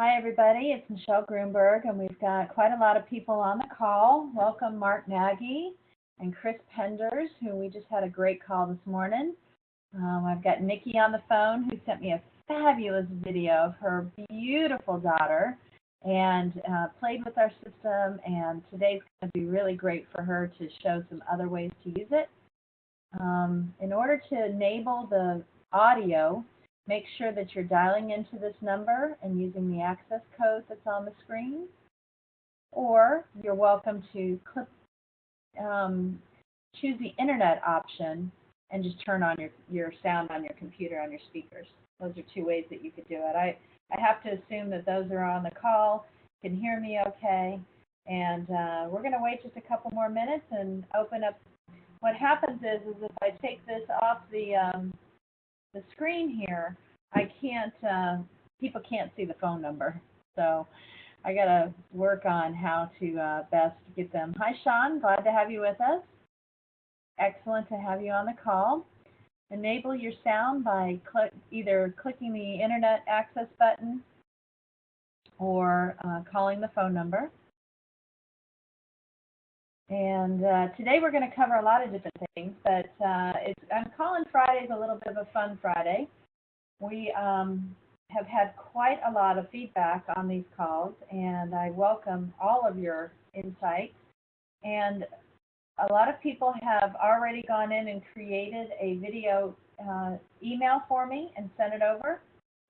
Hi, everybody. It's Michelle Grunberg, and we've got quite a lot of people on the call. Welcome, Mark Nagy and Chris Penders, who we just had a great call this morning. I've got Nikki on the phone, who sent me a fabulous video of her beautiful daughter and played with our system, and today's going to be really great for her to show some other ways to use it. In order to enable the audio, make sure that you're dialing into this number and using the access code that's on the screen, or you're welcome to choose the internet option and just turn on your sound on your computer on your speakers. Those are two ways that you could do it. I have to assume that those are on the call can hear me okay, and we're going to wait just a couple more minutes and open up. What happens is if I take this off the screen here, I can't, people can't see the phone number. So I got to work on how to best get them. Hi, Sean. Glad to have you with us. Excellent to have you on the call. Enable your sound by either clicking the internet access button or calling the phone number. And today we're going to cover a lot of different things, but I'm calling Fridays a little bit of a fun Friday. We have had quite a lot of feedback on these calls, and I welcome all of your insights. And a lot of people have already gone in and created a video email for me and sent it over,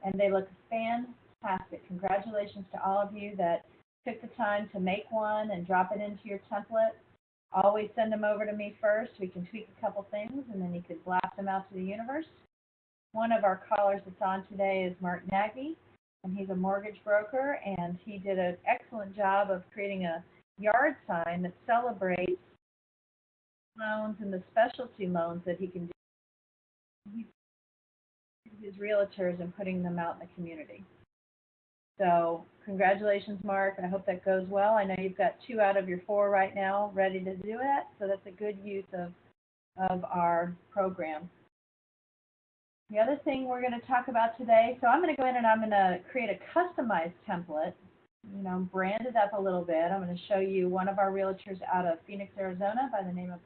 and they look fantastic. Congratulations to all of you that took the time to make one and drop it into your template. Always send them over to me first. We can tweak a couple things, and then you can blast them out to the universe. One of our callers that's on today is Mark Nagy, and he's a mortgage broker, and he did an excellent job of creating a yard sign that celebrates loans and the specialty loans that he can do. His realtors and putting them out in the community. So congratulations, Mark. I hope that goes well. I know you've got 2 out of your 4 right now ready to do it, so that's a good use of our program. The other thing we're going to talk about today, so I'm going to go in and I'm going to create a customized template, brand it up a little bit. I'm going to show you one of our realtors out of Phoenix, Arizona by the name of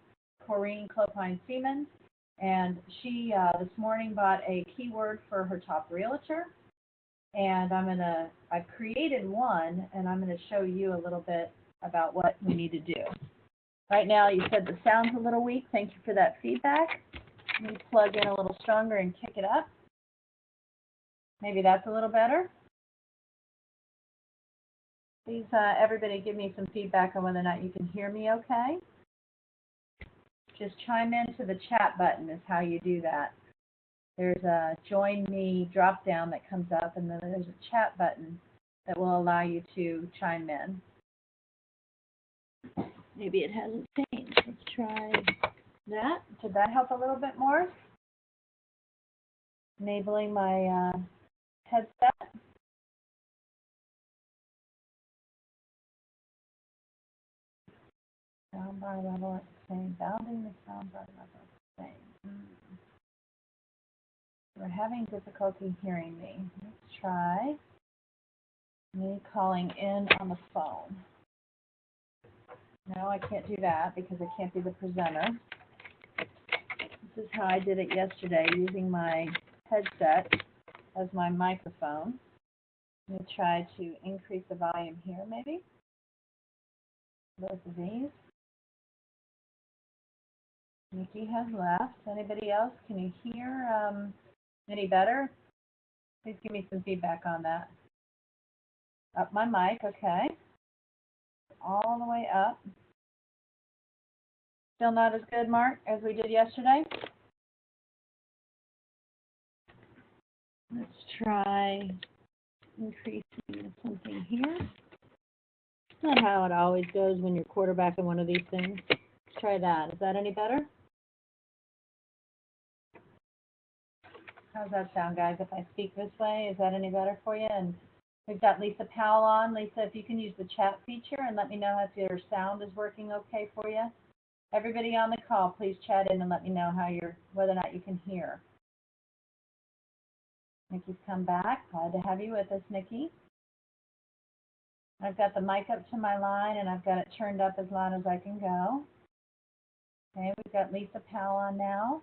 Corrine Clopine-Siemens, and she this morning bought a keyword for her top realtor. And I've created one, and I'm going to show you a little bit about what we need to do. Right now, you said the sound's a little weak. Thank you for that feedback. Let me plug in a little stronger and kick it up. Maybe that's a little better. Please, everybody, give me some feedback on whether or not you can hear me okay. Just chime into the chat button is how you do that. There's a Join Me drop-down that comes up, and then there's a chat button that will allow you to chime in. Maybe it hasn't changed. Let's try that. Did that help a little bit more? Enabling my headset. Soundbar level at the same. Bounding the soundbar level at the same. We're having difficulty hearing me. Let's try me calling in on the phone. No, I can't do that because I can't be the presenter. This is how I did it yesterday, using my headset as my microphone. Let me try to increase the volume here, maybe. Both of these. Nikki has left. Anybody else? Can you hear any better? Please give me some feedback on that. Up my mic, okay. All the way up. Still not as good, Mark, as we did yesterday? Let's try increasing something here. It's not how it always goes when you're quarterbacking one of these things. Let's try that. Is that any better? How's that sound, guys? If I speak this way, is that any better for you? And we've got Lisa Powell on. Lisa, if you can use the chat feature and let me know if your sound is working okay for you. Everybody on the call, please chat in and let me know whether or not you can hear. Nikki's come back. Glad to have you with us, Nikki. I've got the mic up to my line, and I've got it turned up as loud as I can go. Okay, we've got Lisa Powell on now.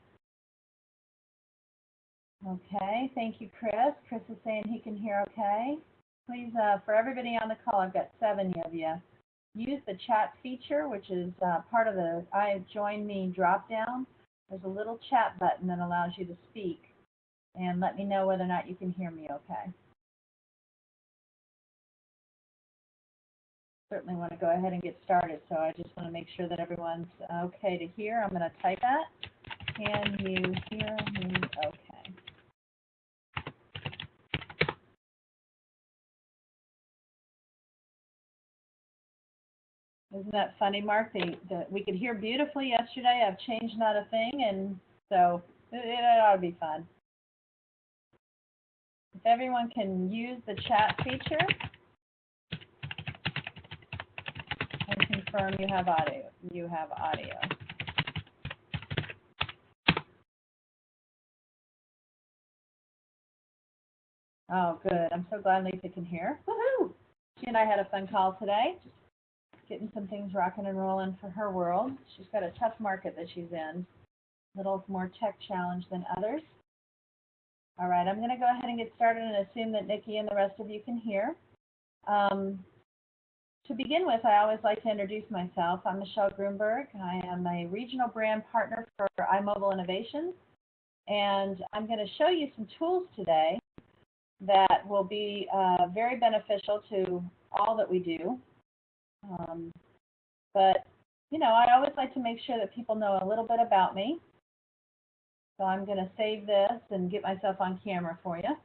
Okay, thank you, Chris. Chris is saying he can hear okay. Please, for everybody on the call, I've got 7 of you. Use the chat feature, which is part of the I Join Me drop-down. There's a little chat button that allows you to speak, and let me know whether or not you can hear me okay. Certainly want to go ahead and get started, so I just want to make sure that everyone's okay to hear. I'm going to type that. Can you hear me okay? Isn't that funny, Mark? We could hear beautifully yesterday. I've changed not a thing, and so it ought to be fun. If everyone can use the chat feature, and confirm you have audio. You have audio. Oh, good. I'm so glad Lisa can hear. Woohoo! She and I had a fun call today, just getting some things rocking and rolling for her world. She's got a tough market that she's in, a little more tech challenged than others. All right, I'm going to go ahead and get started and assume that Nikki and the rest of you can hear. To begin with, I always like to introduce myself. I'm Michelle Grunberg. I am a regional brand partner for iMobile Innovations, and I'm going to show you some tools today that will be very beneficial to all that we do. But, you know, I always like to make sure that people know a little bit about me. So I'm going to save this and get myself on camera for you.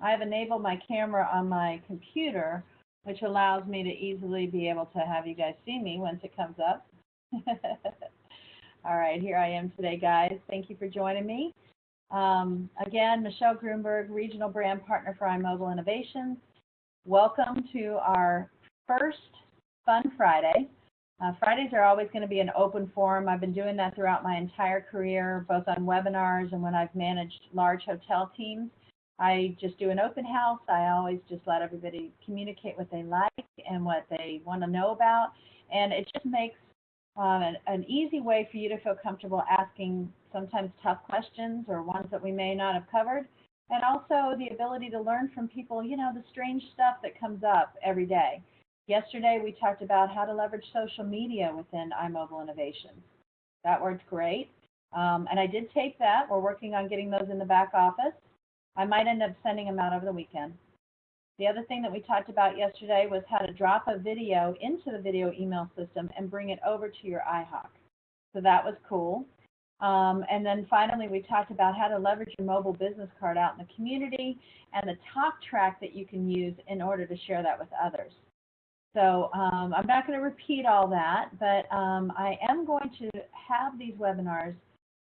I have enabled my camera on my computer, which allows me to easily be able to have you guys see me once it comes up. All right, here I am today, guys. Thank you for joining me. Again, Michelle Grunberg, Regional Brand Partner for iMobile Innovations. Welcome to our first Fun Friday. Fridays are always going to be an open forum. I've been doing that throughout my entire career, both on webinars and when I've managed large hotel teams. I just do an open house. I always just let everybody communicate what they like and what they want to know about. And it just makes an easy way for you to feel comfortable asking sometimes tough questions or ones that we may not have covered. And also the ability to learn from people, you know, the strange stuff that comes up every day. Yesterday, we talked about how to leverage social media within iMobile Innovations. That worked great. And I did tape that. We're working on getting those in the back office. I might end up sending them out over the weekend. The other thing that we talked about yesterday was how to drop a video into the video email system and bring it over to your iHawk. So that was cool. And then finally, we talked about how to leverage your mobile business card out in the community and the talk track that you can use in order to share that with others. So I'm not going to repeat all that, but I am going to have these webinars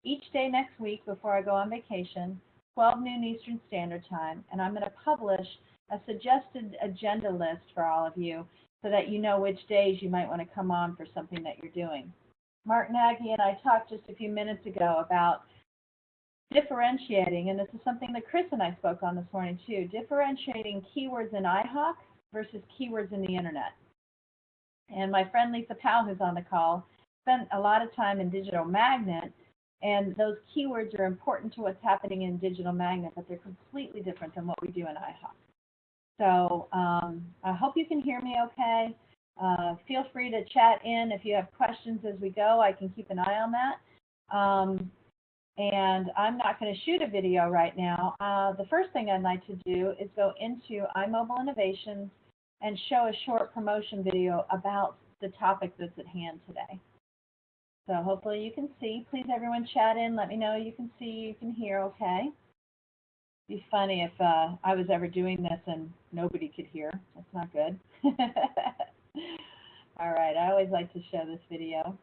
each day next week before I go on vacation, 12 noon Eastern Standard Time, and I'm going to publish a suggested agenda list for all of you so that you know which days you might want to come on for something that you're doing. Mark Nagy and I talked just a few minutes ago about differentiating, and this is something that Chris and I spoke on this morning too, differentiating keywords in iHawk versus keywords in the internet. And my friend Lisa Powell, who's on the call, spent a lot of time in Digital Magnet, and those keywords are important to what's happening in Digital Magnet, but they're completely different than what we do in iHawk. So I hope you can hear me okay. Feel free to chat in if you have questions as we go. I can keep an eye on that. And I'm not going to shoot a video right now. The first thing I'd like to do is go into iMobile Innovations and show a short promotion video about the topic that's at hand today. So hopefully you can see. Please, everyone, chat in. Let me know you can see, you can hear okay. It'd be funny if I was ever doing this and nobody could hear. That's not good. All right, I always like to show this video.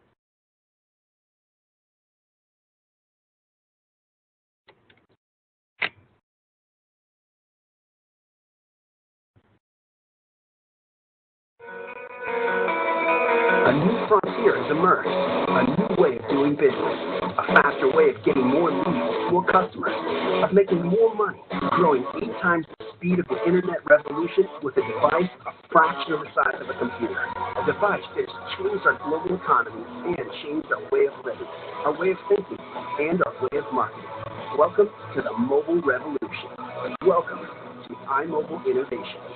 A new frontier has emerged, a new way of doing business, a faster way of getting more leads, more customers, of making more money, growing 8 times the speed of the internet revolution with a device a fraction of the size of a computer. A device that has changed our global economy and changed our way of living, our way of thinking, and our way of marketing. Welcome to the mobile revolution. Welcome to iMobile Innovations.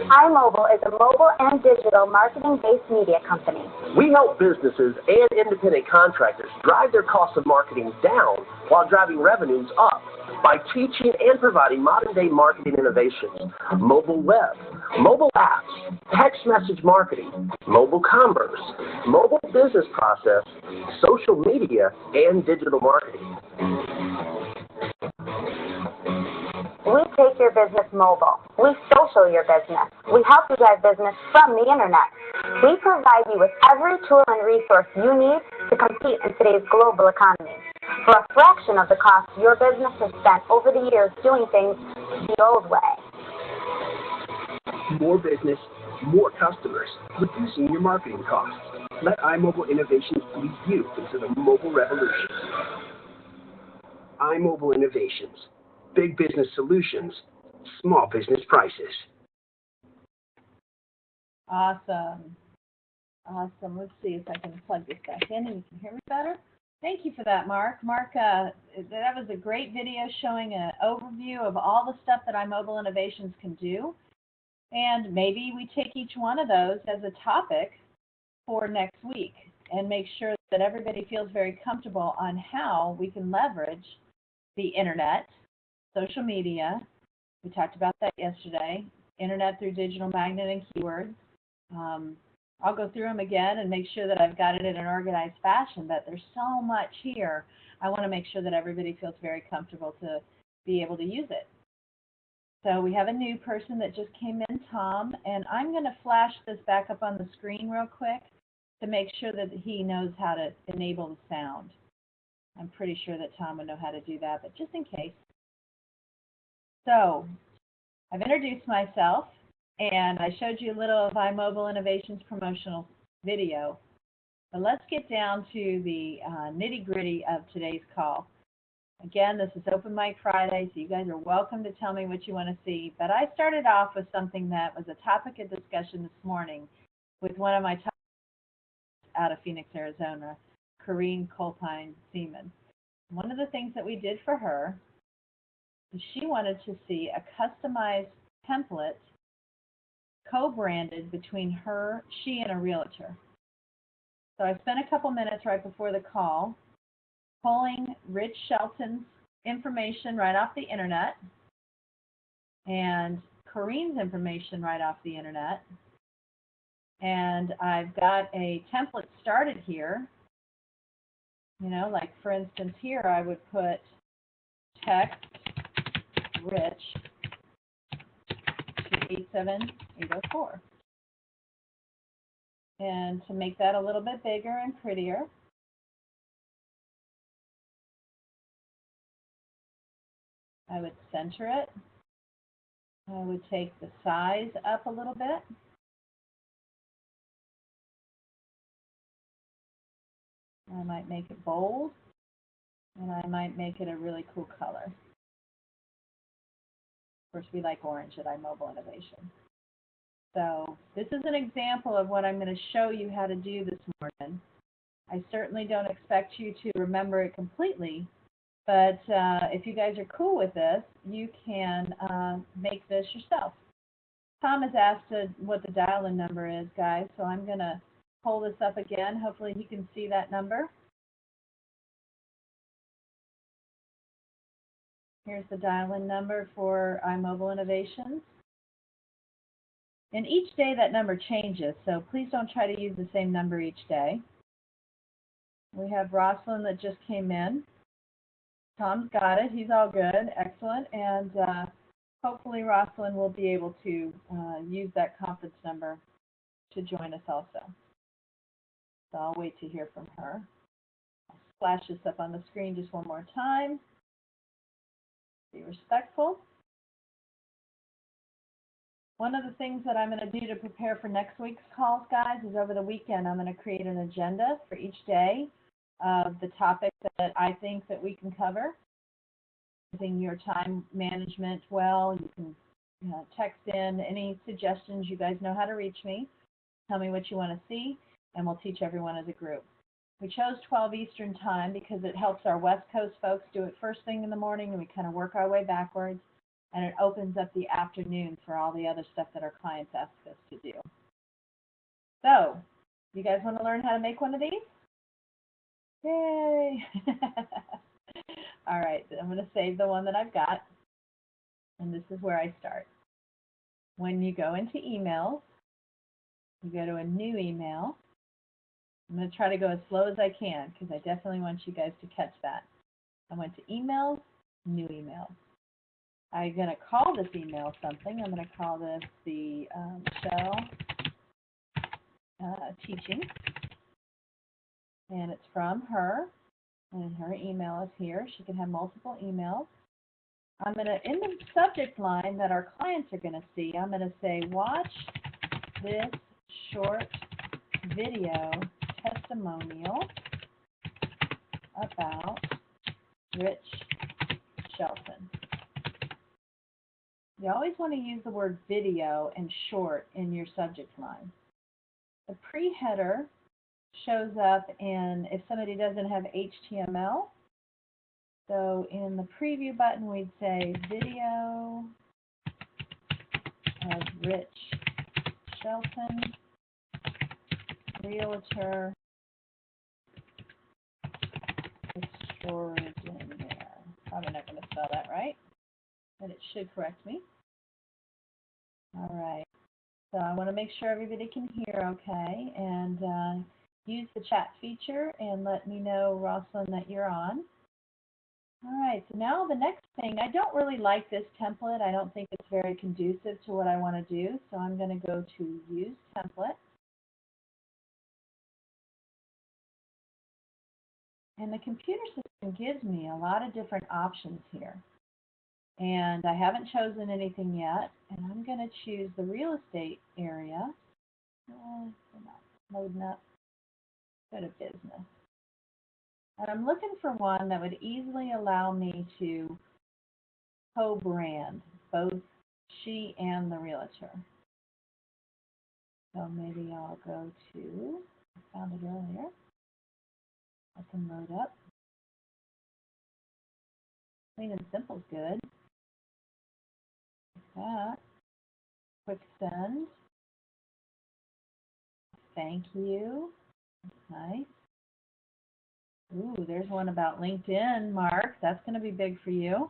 iMobile is a mobile and digital marketing-based media company. We help businesses and independent contractors drive their costs of marketing down while driving revenues up by teaching and providing modern-day marketing innovations, mobile web, mobile apps, text message marketing, mobile commerce, mobile business process, social media, and digital marketing. We take your business mobile. We social your business. We help you drive business from the internet. We provide you with every tool and resource you need to compete in today's global economy. For a fraction of the cost your business has spent over the years doing things the old way. More business, more customers, reducing your marketing costs. Let iMobile Innovations lead you into the mobile revolution. iMobile Innovations. Big business solutions, small business prices. Awesome. Awesome. Let's see if I can plug this back in and you can hear me better. Thank you for that, Mark. Mark, that was a great video showing an overview of all the stuff that iMobile Innovations can do. And maybe we take each one of those as a topic for next week and make sure that everybody feels very comfortable on how we can leverage the internet, social media, we talked about that yesterday, internet through digital magnet and keywords. I'll go through them again and make sure that I've got it in an organized fashion, but there's so much here. I want to make sure that everybody feels very comfortable to be able to use it. So we have a new person that just came in, Tom, and I'm going to flash this back up on the screen real quick to make sure that he knows how to enable the sound. I'm pretty sure that Tom would know how to do that, but just in case. So I've introduced myself, and I showed you a little of iMobile Innovations promotional video. But let's get down to the nitty-gritty of today's call. Again, this is Open Mic Friday, so you guys are welcome to tell me what you want to see. But I started off with something that was a topic of discussion this morning with one of my top out of Phoenix, Arizona, Corrine Colpine Seaman. One of the things that we did for her is she wanted to see a customized template co-branded between she and a realtor. So I spent a couple minutes right before the call pulling Rich Shelton's information right off the internet and Corrine's information right off the internet. And I've got a template started here. You know, like for instance here I would put text Rich to 87804. And to make that a little bit bigger and prettier, I would center it. I would take the size up a little bit. I might make it bold, and I might make it a really cool color. Of course, we like orange at iMobile Innovation. So this is an example of what I'm going to show you how to do this morning. I certainly don't expect you to remember it completely, but if you guys are cool with this, you can make this yourself. Tom has asked what the dial-in number is, guys, so I'm going to pull this up again. Hopefully he can see that number. Here's the dial-in number for iMobile Innovations. And each day that number changes, so please don't try to use the same number each day. We have Rosalind that just came in. Tom's got it. He's all good. Excellent. And hopefully Rosalind will be able to use that conference number to join us also. So I'll wait to hear from her. I'll flash this up on the screen just one more time. Be respectful. One of the things that I'm going to do to prepare for next week's calls, guys, is over the weekend I'm going to create an agenda for each day of the topics that I think that we can cover. Using your time management well, you can text in any suggestions. You guys know how to reach me. Tell me what you want to see, and we'll teach everyone as a group. We chose 12 Eastern time because it helps our West Coast folks do it first thing in the morning, and we kind of work our way backwards. And it opens up the afternoon for all the other stuff that our clients ask us to do. So, you guys want to learn how to make one of these? Yay! All right, I'm going to save the one that I've got. And this is where I start. When you go into emails, you go to a new email. I'm going to try to go as slow as I can because I definitely want you guys to catch that. I went to emails, new emails. I'm going to call this email something. I'm going to call this the Michelle teaching. And it's from her. And her email is here. She can have multiple emails. I'm going to, in the subject line that our clients are going to see, I'm going to say, watch this short video testimonial about Rich Shelton. You always want to use the word video and short in your subject line. The pre-header shows up in, if somebody doesn't have HTML, so in the preview button we'd say video of Rich Shelton, Realtor extraordinaire. Probably not going to spell that right, but it should correct me. All right, so I want to make sure everybody can hear okay, and use the chat feature and let me know, Rosalind, that you're on. All right, so now the next thing, I don't really like this template. I don't think it's very conducive to what I want to do, so I'm going to go to Use Template. And the computer system gives me a lot of different options here. And I haven't chosen anything yet, and I'm going to choose the real estate area. Loading up. Go to business. And I'm looking for one that would easily allow me to co-brand both she and the realtor. So maybe I'll go to, I found it earlier. Let them load up. Clean and simple is good. Like that. Quick send. Thank you. Nice. Ooh, there's one about LinkedIn, Mark. That's going to be big for you.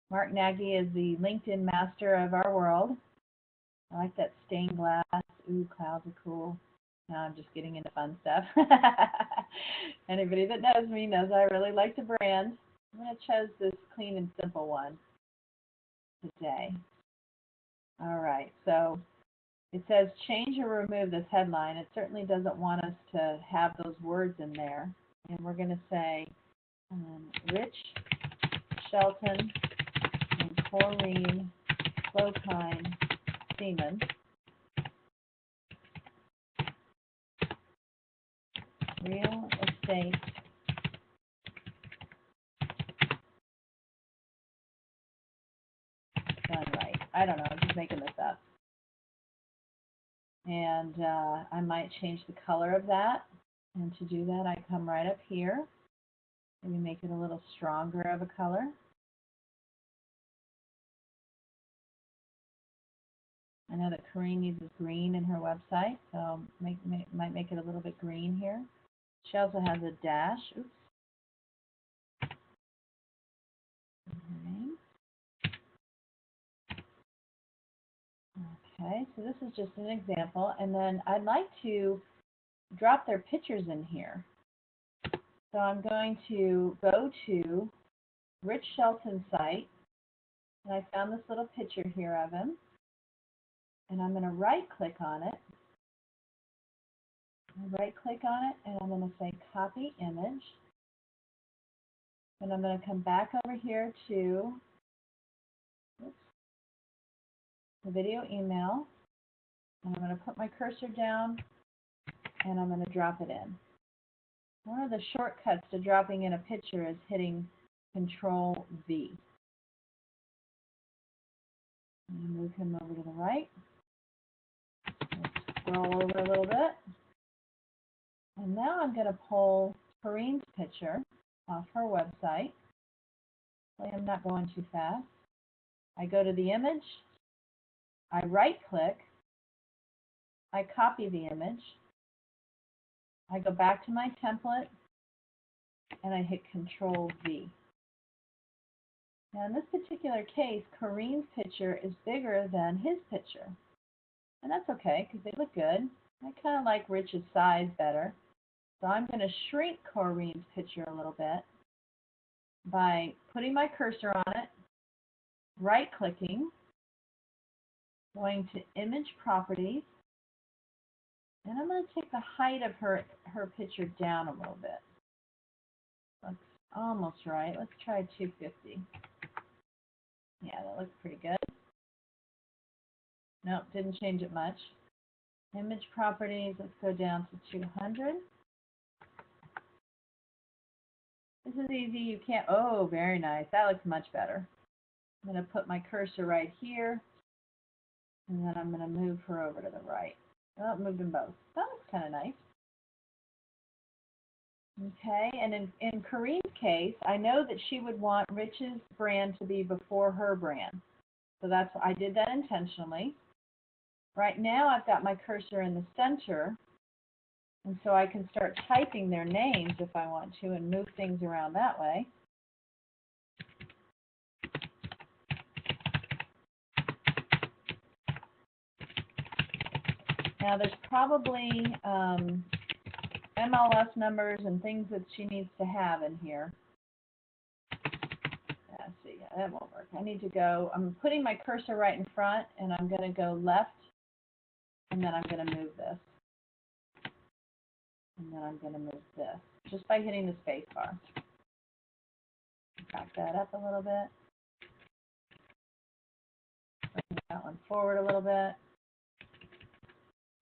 Mark Nagy is the LinkedIn master of our world. I like that stained glass. Ooh, clouds are cool. Now I'm just getting into fun stuff. Anybody that knows me knows I really like to brand. I'm going to choose this clean and simple one today. All right, so it says change or remove this headline. It certainly doesn't want us to have those words in there. And we're going to say Rich Shelton and Corrine Clokine Seaman real estate done right. I don't know, I'm just making this up. And I might change the color of that. And to do that, I come right up here. Maybe make it a little stronger of a color. I know that Corrine uses green in her website, so might make it a little bit green here. She also has a dash. Oops. Okay, so this is just an example, and then I'd like to drop their pictures in here. So I'm going to go to Rich Shelton's site, and I found this little picture here of him, and I'm going to right-click on it. Right-click on it, and I'm going to say Copy Image, and I'm going to come back over here to, oops, the video email, and I'm going to put my cursor down, and I'm going to drop it in. One of the shortcuts to dropping in a picture is hitting Control V. And move him over to the right. Scroll over a little bit. And now I'm going to pull Corrine's picture off her website. I'm not going too fast. I go to the image. I right-click. I copy the image. I go back to my template, and I hit Control V. Now, in this particular case, Corrine's picture is bigger than his picture. And that's okay, because they look good. I kind of like Rich's size better. So I'm going to shrink Corrine's picture a little bit by putting my cursor on it, right-clicking, going to Image Properties, and I'm going to take the height of her picture down a little bit. Looks almost right. Let's try 250. Yeah, that looks pretty good. Nope, didn't change it much. Image Properties, let's go down to 200. This is easy. You can't, oh, very nice. That looks much better. I'm going to put my cursor right here, and then I'm going to move her over to the right. Oh, moved them both. That looks kind of nice. Okay, and in Corrine's case, I know that she would want Rich's brand to be before her brand. So that's, I did that intentionally. Right now, I've got my cursor in the center, and so I can start typing their names if I want to and move things around that way. Now, there's probably MLS numbers and things that she needs to have in here. Let's see, yeah, that won't work. I need to go, I'm putting my cursor right in front, and I'm going to go left, and then I'm going to move this. And then I'm going to move this, just by hitting the space bar. Back that up a little bit. Bring that one forward a little bit.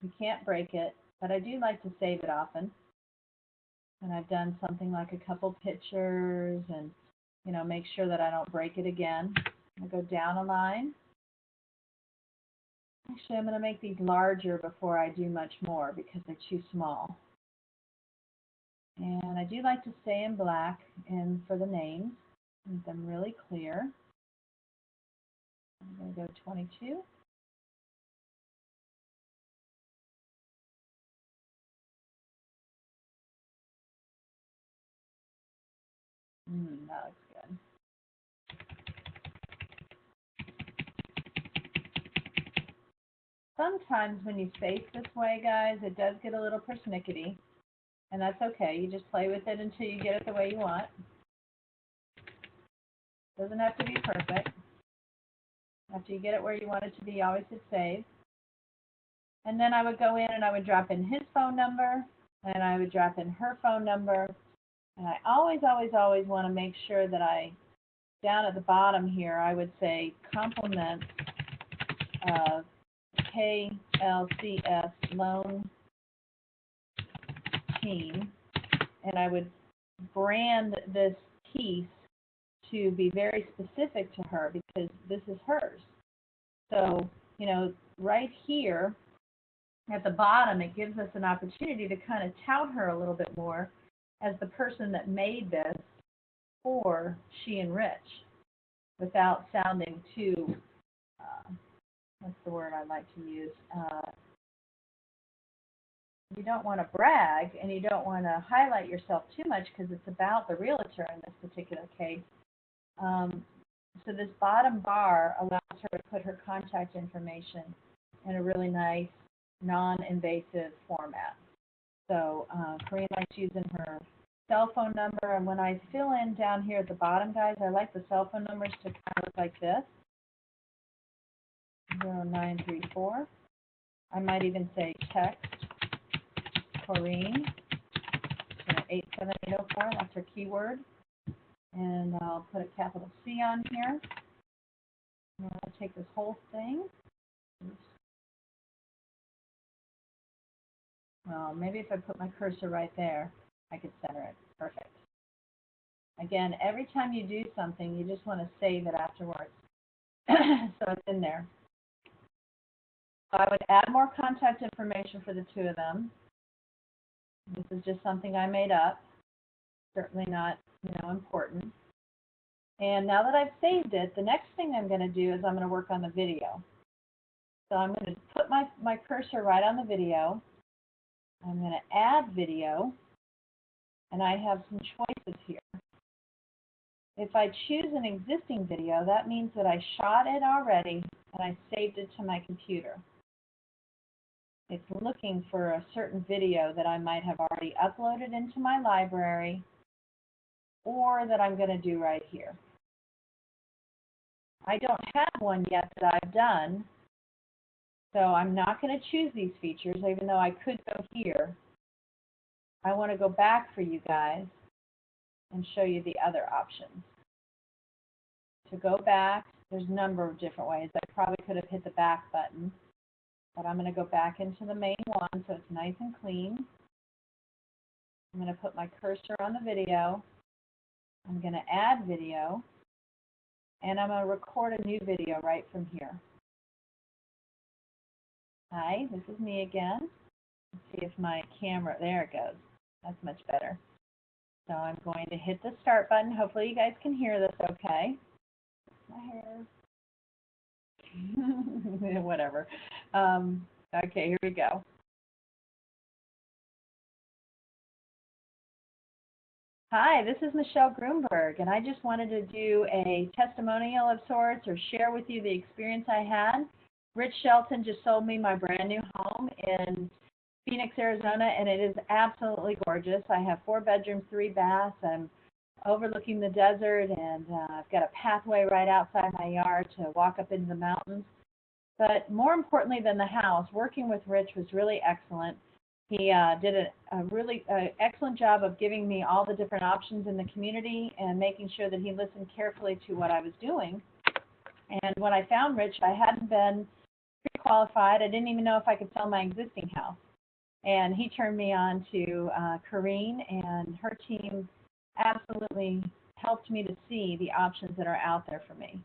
You can't break it, but I do like to save it often. And I've done something like a couple pictures and, you know, make sure that I don't break it again. I'm going to go down a line. Actually, I'm going to make these larger before I do much more because they're too small. And I do like to stay in black and for the names, make them really clear. I'm going to go 22. That looks good. Sometimes when you space this way, guys, it does get a little persnickety, and that's okay. You just play with it until you get it the way you want. Doesn't have to be perfect. After you get it where you want it to be, you always hit save. And then I would go in and I would drop in his phone number, and I would drop in her phone number. And I always, always, always want to make sure that down at the bottom here, I would say compliments of KLCS loan team, and I would brand this piece to be very specific to her because this is hers. So, you know, right here at the bottom, it gives us an opportunity to kind of tout her a little bit more as the person that made this for she and Rich without sounding too, what's the word I like to use? You don't want to brag and you don't want to highlight yourself too much because it's about the realtor in this particular case. So this bottom bar allows her to put her contact information in a really nice, non-invasive format. So Corrine likes using her cell phone number, and when I fill in down here at the bottom, guys, I like the cell phone numbers to kind of look like this, 0934. I might even say text Corrine, 87804, that's her keyword. And I'll put a capital C on here. And I'll take this whole thing Well, maybe if I put my cursor right there, I could center it. Perfect. Again, every time you do something, you just want to save it afterwards. So it's in there. So I would add more contact information for the two of them. This is just something I made up. Certainly not, important. And now that I've saved it, the next thing I'm going to do is I'm going to work on the video. So I'm going to put my cursor right on the video. I'm going to add video, and I have some choices here. If I choose an existing video, that means that I shot it already and I saved it to my computer. It's looking for a certain video that I might have already uploaded into my library or that I'm going to do right here. I don't have one yet that I've done, so I'm not going to choose these features, even though I could go here. I want to go back for you guys and show you the other options. To go back, there's a number of different ways. I probably could have hit the back button, but I'm going to go back into the main one so it's nice and clean. I'm going to put my cursor on the video. I'm going to add video, and I'm going to record a new video right from here. Hi, this is me again. Let's see if my camera, there it goes. That's much better. So I'm going to hit the start button. Hopefully you guys can hear this okay. My hair. Whatever. Okay, here we go. Hi, this is Michelle Grunberg, and I just wanted to do a testimonial of sorts or share with you the experience I had. Rich Shelton just sold me my brand new home in Phoenix, Arizona, and it is absolutely gorgeous. I have 4 bedrooms, 3 baths. I'm overlooking the desert, and I've got a pathway right outside my yard to walk up into the mountains. But more importantly than the house, working with Rich was really excellent. He did a really excellent job of giving me all the different options in the community and making sure that he listened carefully to what I was doing. And when I found Rich, I hadn't been pre-qualified. I didn't even know if I could sell my existing house. And he turned me on to Corrine, and her team absolutely helped me to see the options that are out there for me.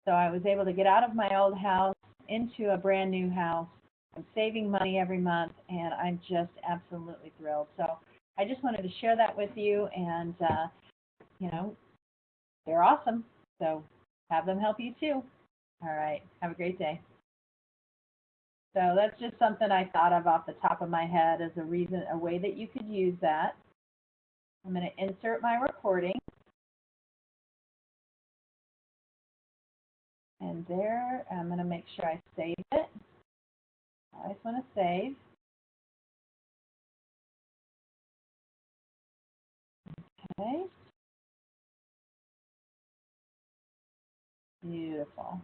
So I was able to get out of my old house into a brand new house. I'm saving money every month, and I'm just absolutely thrilled. So I just wanted to share that with you, and, they're awesome. So have them help you too. All right. Have a great day. So that's just something I thought of off the top of my head as a way that you could use that. I'm going to insert my recording. And there, I'm going to make sure I save it. I always want to save. Okay. Beautiful.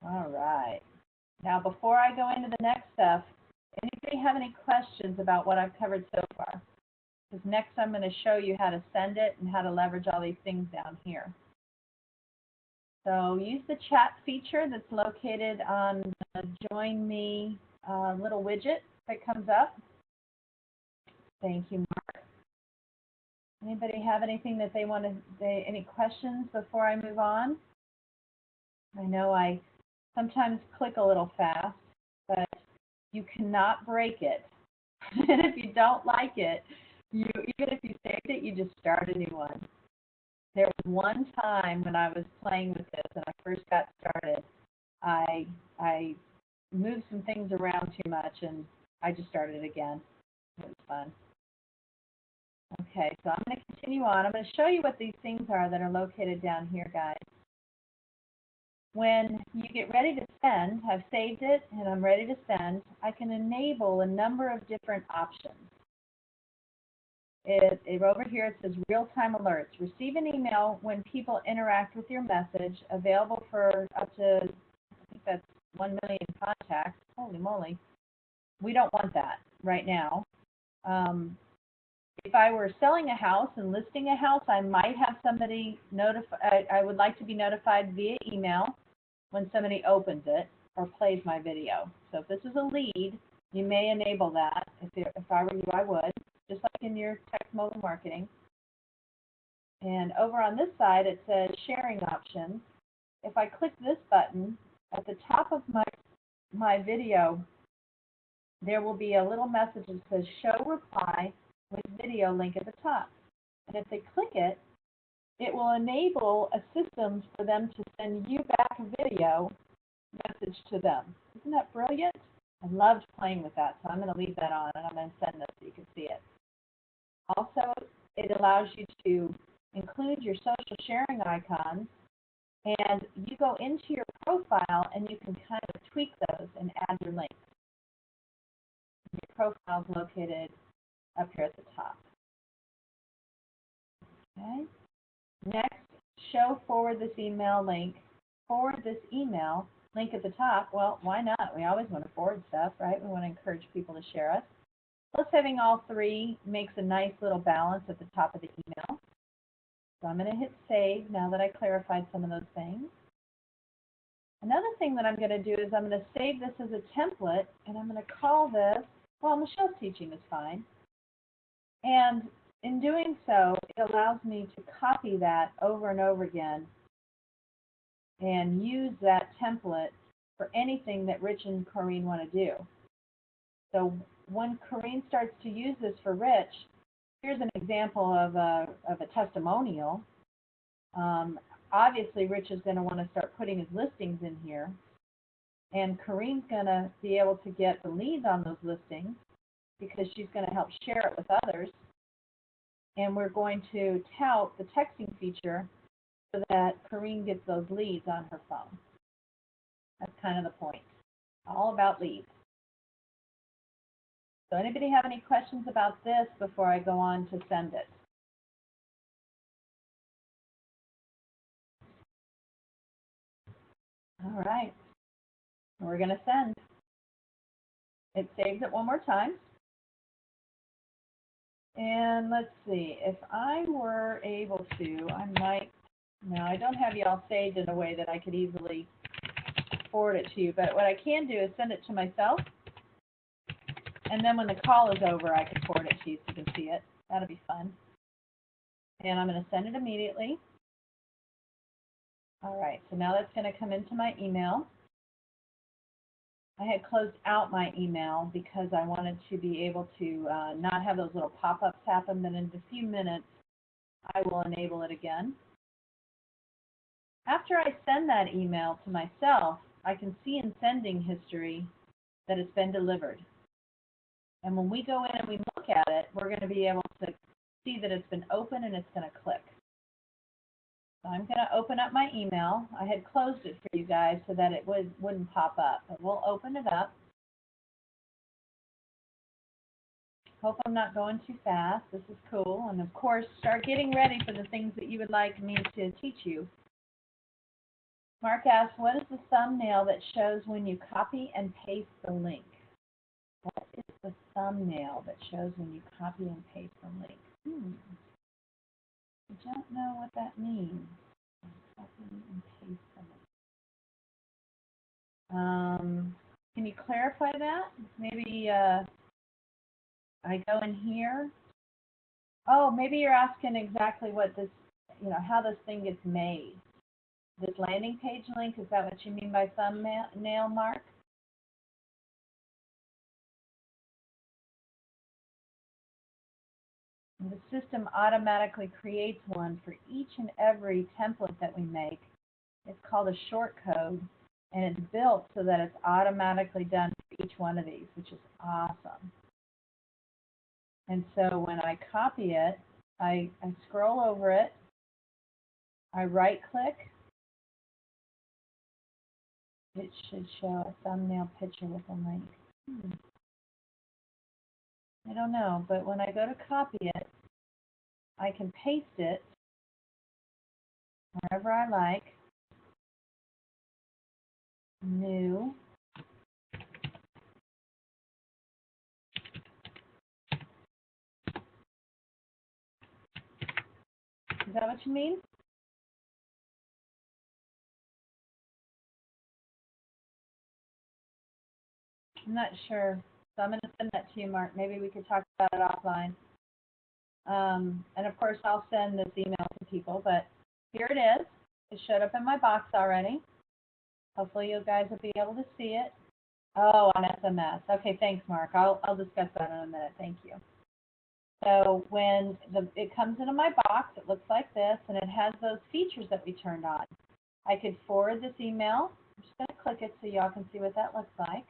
All right. Now, before I go into the next stuff, anybody have any questions about what I've covered so far? Because next I'm going to show you how to send it and how to leverage all these things down here. So use the chat feature that's located on the Join Me little widget that comes up. Thank you, Mark. Anybody have anything that they want to, any questions before I move on? I know I sometimes click a little fast, but you cannot break it. And if you don't like it, even if you saved it, you just start a new one. There was one time when I was playing with this and I first got started, I moved some things around too much and I just started again. It was fun. Okay, so I'm going to continue on. I'm going to show you what these things are that are located down here, guys. When you get ready to send, I've saved it and I'm ready to send, I can enable a number of different options. Over here it says real-time alerts. Receive an email when people interact with your message, available for up to, I think that's 1 million contacts. Holy moly. We don't want that right now. If I were selling a house and listing a house, I might have somebody notify. I would like to be notified via email when somebody opens it or plays my video. So if this is a lead, you may enable that. If I were you, I would, just like in your text mobile marketing. And over on this side, it says sharing options. If I click this button, at the top of my video, there will be a little message that says show reply with video link at the top. And if they click it, it will enable a system for them to send you back a video message to them. Isn't that brilliant? I loved playing with that, so I'm going to leave that on, and I'm going to send this so you can see it. Also, it allows you to include your social sharing icons, and you go into your profile, and you can kind of tweak those and add your links. Your profile is located up here at the top. Okay. Next, show forward this email link. Forward this email link at the top. Well, why not? We always want to forward stuff, right? We want to encourage people to share us. Plus, having all three makes a nice little balance at the top of the email. So I'm going to hit save now that I clarified some of those things. Another thing that I'm going to do is I'm going to save this as a template, and I'm going to call this, well, Michelle's teaching is fine. And in doing so, it allows me to copy that over and over again and use that template for anything that Rich and Corrine want to do. So when Corrine starts to use this for Rich, here's an example of a testimonial. Obviously, Rich is going to want to start putting his listings in here, and Corrine's going to be able to get the leads on those listings because she's going to help share it with others. And we're going to tout the texting feature so that Corrine gets those leads on her phone. That's kind of the point. All about leads. So anybody have any questions about this before I go on to send it? All right. We're going to send. It saves it one more time. And let's see, if I were able to, I might, now I don't have y'all saved in a way that I could easily forward it to you, but what I can do is send it to myself, and then when the call is over, I can forward it to you so you can see it. That'll be fun. And I'm going to send it immediately. All right, so now that's going to come into my email. I had closed out my email because I wanted to be able to not have those little pop-ups happen, but in a few minutes, I will enable it again. After I send that email to myself, I can see in sending history that it's been delivered. And when we go in and we look at it, we're going to be able to see that it's been opened and it's going to click. So I'm going to open up my email. I had closed it for you guys so that it wouldn't pop up, but we'll open it up. Hope I'm not going too fast. This is cool. And of course, start getting ready for the things that you would like me to teach you. Mark asks, what is the thumbnail that shows when you copy and paste the link? What is the thumbnail that shows when you copy and paste the link? I don't know what that means. Copy and paste the link. Can you clarify that? Maybe I go in here. Oh, maybe you're asking exactly what this, how this thing gets made. This landing page link, is that what you mean by thumbnail, Mark? And the system automatically creates one for each and every template that we make. It's called a short code, and it's built so that it's automatically done for each one of these, which is awesome. And so when I copy it, I scroll over it, I right-click. It should show a thumbnail picture with a link. I don't know, but when I go to copy it, I can paste it wherever I like. New. Is that what you mean? I'm not sure. So I'm going to send that to you, Mark. Maybe we could talk about it offline. And of course, I'll send this email to people, but here it is. It showed up in my box already. Hopefully you guys will be able to see it. Oh, on SMS. Okay, thanks, Mark. I'll discuss that in a minute. Thank you. So when it comes into my box, it looks like this, and it has those features that we turned on. I could forward this email. I'm just going to click it so y'all can see what that looks like.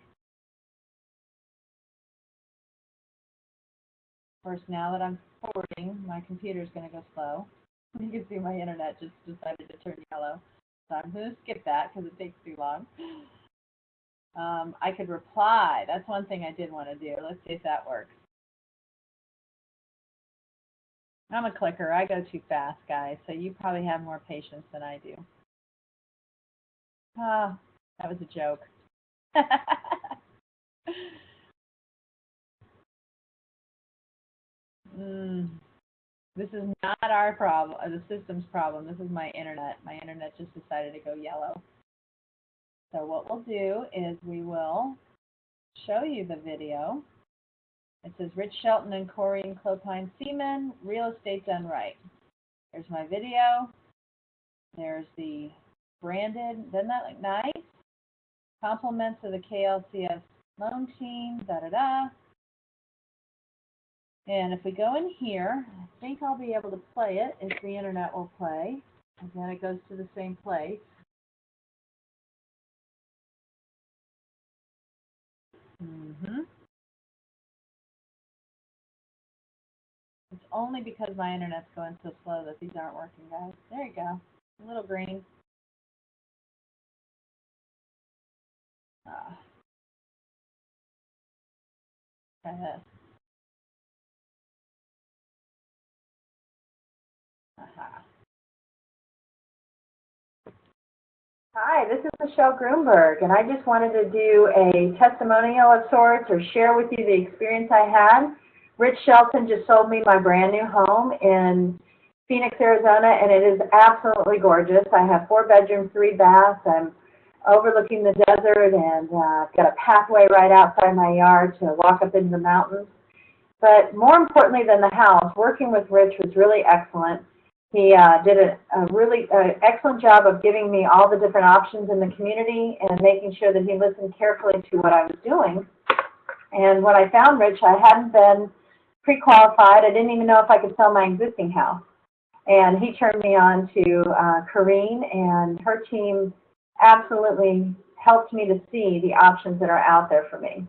Of course, now that I'm forwarding, my computer's going to go slow. You can see my internet just decided to turn yellow. So I'm going to skip that because it takes too long. I could reply. That's one thing I did want to do. Let's see if that works. I'm a clicker. I go too fast, guys, so you probably have more patience than I do. Oh, that was a joke. This is not our problem, the system's problem. This is my internet. My internet just decided to go yellow. So what we'll do is we will show you the video. It says Rich Shelton and Corrine Clopine Seaman, Real Estate Done Right. There's my video. There's the branded. Doesn't that look nice? Compliments of the KLCS loan team, da-da-da. And if we go in here, I think I'll be able to play it if the internet will play. Again, it goes to the same place. It's only because my internet's going so slow that these aren't working, guys. There you go. A little green. Try this. Aha. Hi, this is Michelle Grunberg, and I just wanted to do a testimonial of sorts or share with you the experience I had. Rich Shelton just sold me my brand new home in Phoenix, Arizona, and it is absolutely gorgeous. I have 4 bedrooms, 3 baths. I'm overlooking the desert, and I've got a pathway right outside my yard to walk up into the mountains. But more importantly than the house, working with Rich was really excellent. He did a really excellent job of giving me all the different options in the community and making sure that he listened carefully to what I was doing. And when I found Rich, I hadn't been pre-qualified. I didn't even know if I could sell my existing house. And he turned me on to Corrine, and her team absolutely helped me to see the options that are out there for me.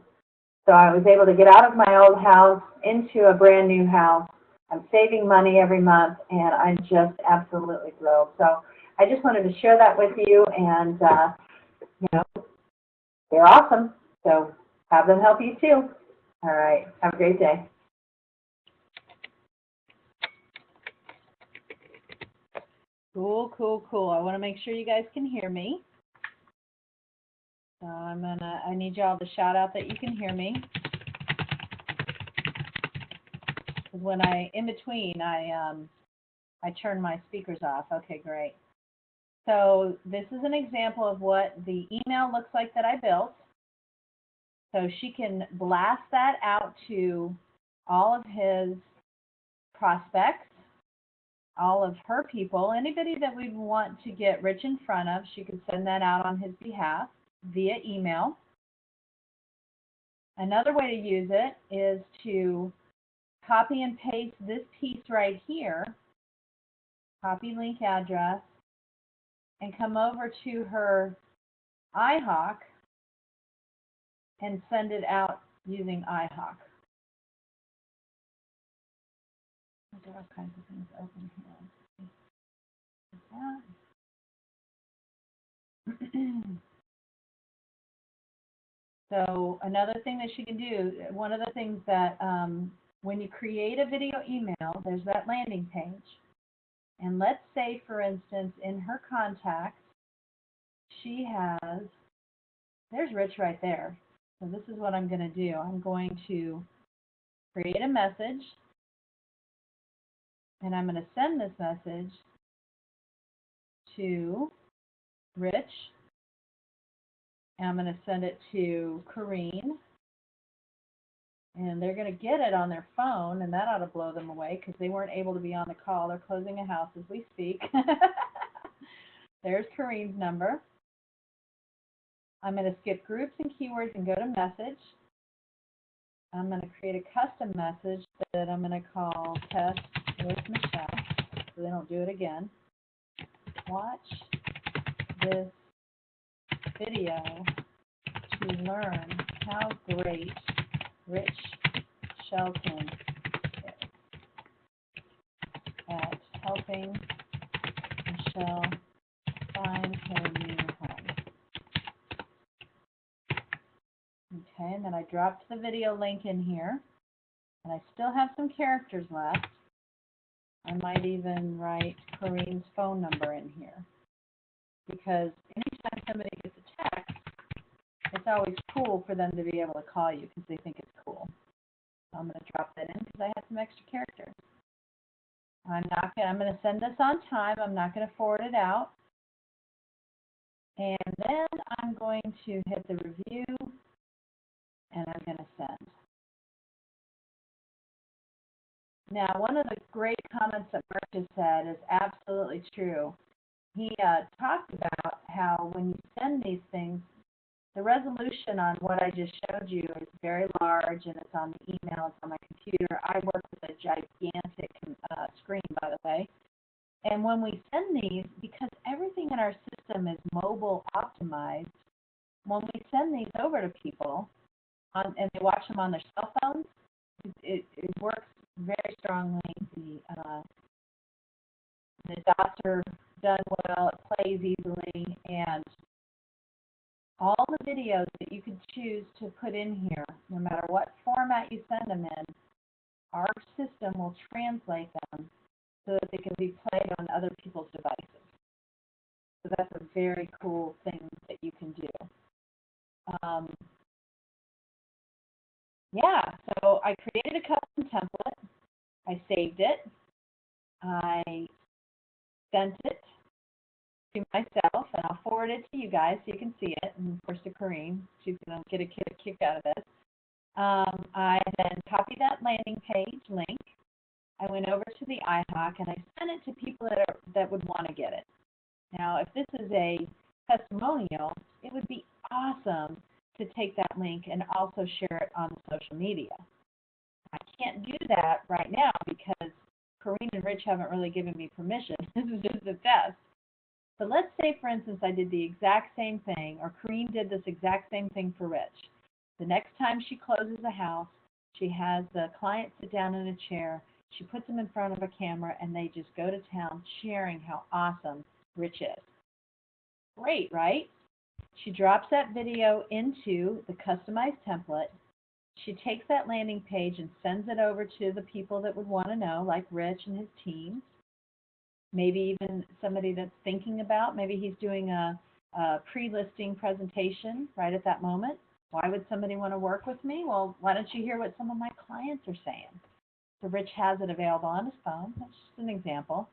So I was able to get out of my old house into a brand new house. I'm saving money every month, and I'm just absolutely thrilled. So I just wanted to share that with you, and, you know, they're awesome. So have them help you too. All right. Have a great day. Cool, cool, cool. I want to make sure you guys can hear me. So I need y'all to shout out that you can hear me. When in between, I turn my speakers off. Okay, great. So this is an example of what the email looks like that I built. So she can blast that out to all of his prospects, all of her people, anybody that we'd want to get Rich in front of. She could send that out on his behalf via email. Another way to use it is to copy and paste this piece right here, copy link address, and come over to her iHawk and send it out using iHawk. There are all kinds of things open here. So another thing that she can do, one of the things that when you create a video email, there's that landing page. And let's say, for instance, in her contacts, she has, there's Rich right there. So this is what I'm going to do. I'm going to create a message, and I'm going to send this message to Rich, and I'm going to send it to Corrine, And they're going to get it on their phone, and that ought to blow them away because they weren't able to be on the call. They're closing a house as we speak. There's Kareem's number. I'm going to skip groups and keywords and go to message. I'm going to create a custom message that I'm going to call Test with Michelle, so they don't do it again. Watch this video to learn how great Rich Shelton is at helping Michelle find her new home. Okay, and then I dropped the video link in here, and I still have some characters left. I might even write Kareem's phone number in here, because anytime somebody gets a text, it's always cool for them to be able to call you because they think it's cool. So I'm going to drop that in because I have some extra characters. I'm going to send this on time. I'm not going to forward it out. And then I'm going to hit the review, and I'm going to send. Now, one of the great comments that Mark just said is absolutely true. He talked about how when you send these things, the resolution on what I just showed you is very large, and it's on the email, it's on my computer. I work with a gigantic screen, by the way. And when we send these, because everything in our system is mobile optimized, when we send these over to people and they watch them on their cell phones, it works very strongly. The dots are done well, it plays easily, and all the videos that you could choose to put in here, no matter what format you send them in, our system will translate them so that they can be played on other people's devices. So that's a very cool thing that you can do. Yeah, so I created a custom template. I saved it. I sent it to myself, and I'll forward it to you guys so you can see it, and of course to Kareem. She's going to get a kick out of this. I then copied that landing page link. I went over to the iHawk, and I sent it to people that would want to get it. Now, if this is a testimonial, it would be awesome to take that link and also share it on social media. I can't do that right now because Kareem and Rich haven't really given me permission. This is just a test. So let's say, for instance, I did the exact same thing, or Kareem did this exact same thing for Rich. The next time she closes a house, she has the client sit down in a chair, she puts them in front of a camera, and they just go to town sharing how awesome Rich is. Great, right? She drops that video into the customized template. She takes that landing page and sends it over to the people that would want to know, like Rich and his team. Maybe even somebody that's thinking about, maybe he's doing a pre-listing presentation right at that moment. Why would somebody want to work with me? Well, why don't you hear what some of my clients are saying? So Rich has it available on his phone. That's just an example.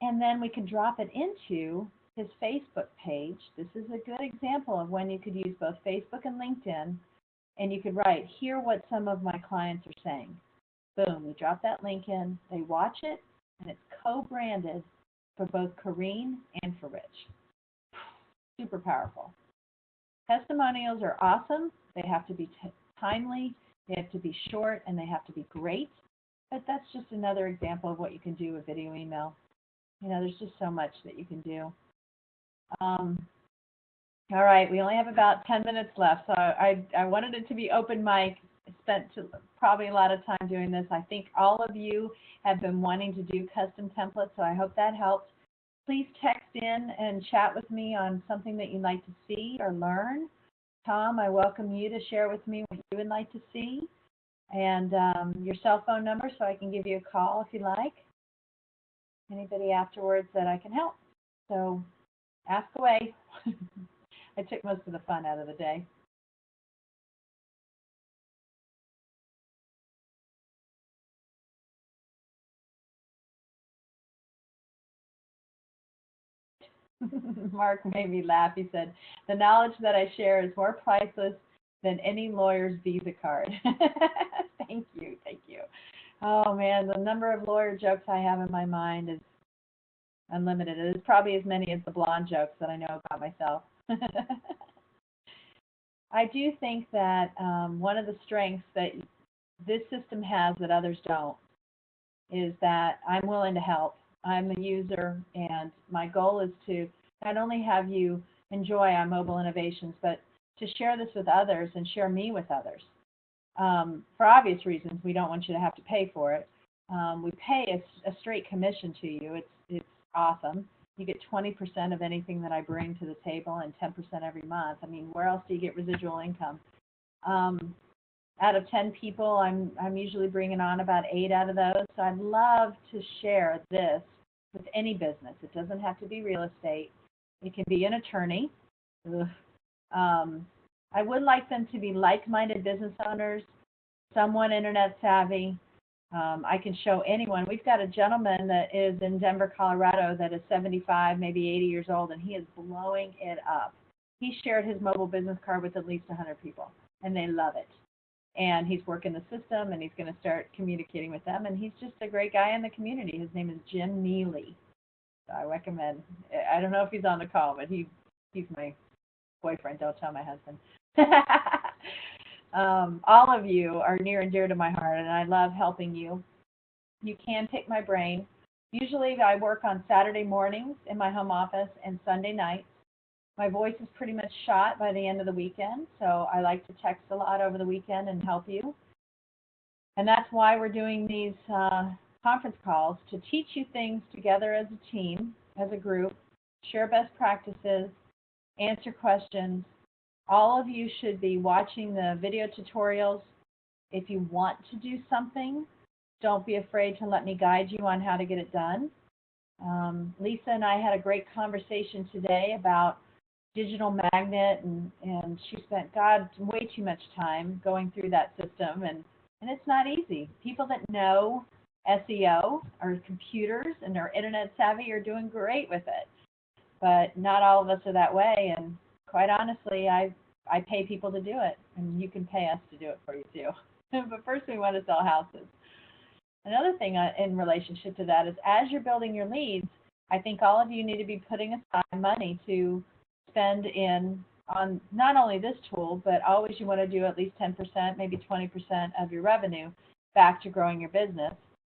And then we can drop it into his Facebook page. This is a good example of when you could use both Facebook and LinkedIn, and you could write, hear what some of my clients are saying. Boom, we drop that link in, they watch it, and it's co-branded for both Kareem and for Rich. Super powerful. Testimonials are awesome. They have to be timely, they have to be short, and they have to be great. But that's just another example of what you can do with video email. You know, there's just so much that you can do. All right, we only have about 10 minutes left, so I wanted it to be open mic. I spent probably a lot of time doing this. I think all of you have been wanting to do custom templates, so I hope that helps. Please text in and chat with me on something that you'd like to see or learn. Tom, I welcome you to share with me what you would like to see, and your cell phone number so I can give you a call if you like. Anybody afterwards that I can help. So ask away. I took most of the fun out of the day. Mark made me laugh. He said, the knowledge that I share is more priceless than any lawyer's Visa card. Thank you, thank you. Oh man, the number of lawyer jokes I have in my mind is unlimited. It is probably as many as the blonde jokes that I know about myself. I do think that one of the strengths that this system has that others don't is that I'm willing to help. I'm a user, and my goal is to not only have you enjoy our mobile innovations, but to share this with others and share me with others. For obvious reasons, we don't want you to have to pay for it. We pay a straight commission to you. It's awesome. You get 20% of anything that I bring to the table and 10% every month. I mean, where else do you get residual income? Out of 10 people, I'm usually bringing on about 8 out of those. So I'd love to share this with any business. It doesn't have to be real estate. It can be an attorney. I would like them to be like-minded business owners, somewhat internet savvy. I can show anyone. We've got a gentleman that is in Denver, Colorado that is 75, maybe 80 years old, and he is blowing it up. He shared his mobile business card with at least 100 people, and they love it. And he's working the system, and he's going to start communicating with them, and he's just a great guy in the community. His name is Jim Neely. So I recommend. I don't know if he's on the call, but he's my boyfriend. Don't tell my husband. All of you are near and dear to my heart, and I love helping you. You can pick my brain. Usually I work on Saturday mornings in my home office and Sunday nights. My voice is pretty much shot by the end of the weekend, so I like to text a lot over the weekend and help you. And that's why we're doing these conference calls, to teach you things together as a team, as a group, share best practices, answer questions. All of you should be watching the video tutorials. If you want to do something, don't be afraid to let me guide you on how to get it done. Lisa and I had a great conversation today about digital magnet, and she spent, way too much time going through that system, and it's not easy. People that know SEO, are computers, and are internet savvy are doing great with it, but not all of us are that way, and quite honestly, I pay people to do it, and you can pay us to do it for you too. But first we want to sell houses. Another thing in relationship to that is, as you're building your leads, I think all of you need to be putting aside money to spend on not only this tool, but always you want to do at least 10%, maybe 20% of your revenue back to growing your business.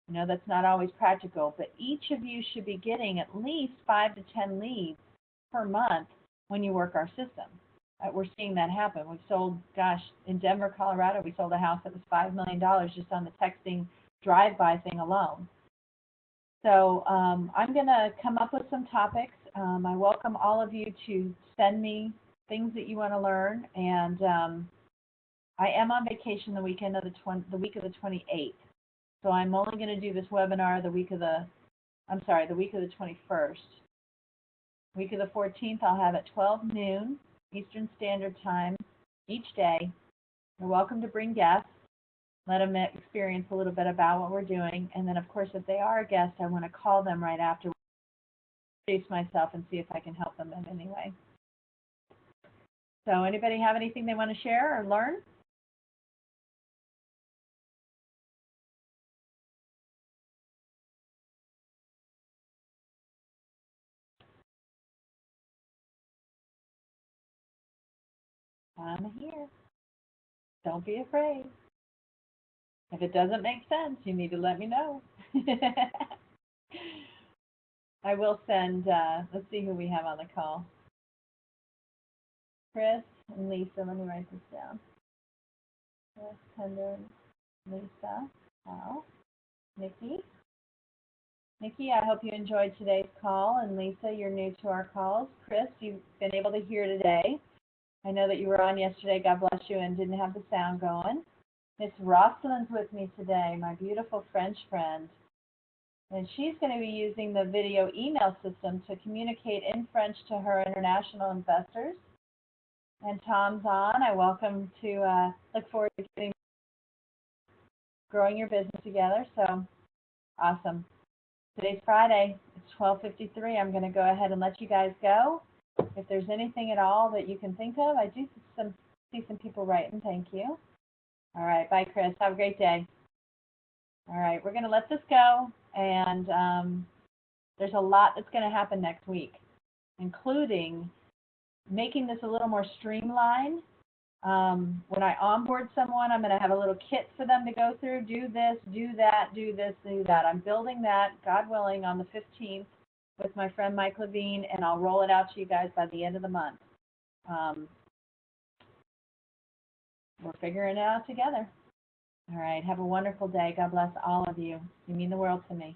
You know, that's not always practical, but each of you should be getting at least 5 to 10 leads per month when you work our system. We're seeing that happen. We've sold, in Denver, Colorado, we sold a house that was $5 million just on the texting drive-by thing alone. So I'm going to come up with some topics. I welcome all of you to send me things that you want to learn, and I am on vacation the week of the 28th. So I'm only going to do this webinar the week of the 21st. Week of the 14th, I'll have at 12 noon Eastern Standard Time each day. You're welcome to bring guests. Let them experience a little bit about what we're doing. And then, of course, if they are a guest, I want to call them right after, introduce myself, and see if I can help them in any way. So anybody have anything they want to share or learn? I'm here. Don't be afraid. If it doesn't make sense, you need to let me know. I will send, let's see who we have on the call. Chris and Lisa, let me write this down. Chris, Tender, Lisa, wow. Nikki. Nikki, I hope you enjoyed today's call, and Lisa, you're new to our calls. Chris, you've been able to hear today. I know that you were on yesterday, God bless you, and didn't have the sound going. Miss Rosalind's with me today, my beautiful French friend. And she's going to be using the video email system to communicate in French to her international investors. And Tom's on. I welcome to look forward to growing your business together. So awesome. Today's Friday. It's 12:53. I'm going to go ahead and let you guys go. If there's anything at all that you can think of, I do some See some people writing. Thank you. All right. Bye, Chris. Have a great day. All right. We're going to let this go. And there's a lot that's going to happen next week, including making this a little more streamlined. When I onboard someone, I'm going to have a little kit for them to go through. Do this, do that, do this, do that. I'm building that, God willing, on the 15th with my friend Mike Levine, and I'll roll it out to you guys by the end of the month. We're figuring it out together. All right. Have a wonderful day. God bless all of you. You mean the world to me.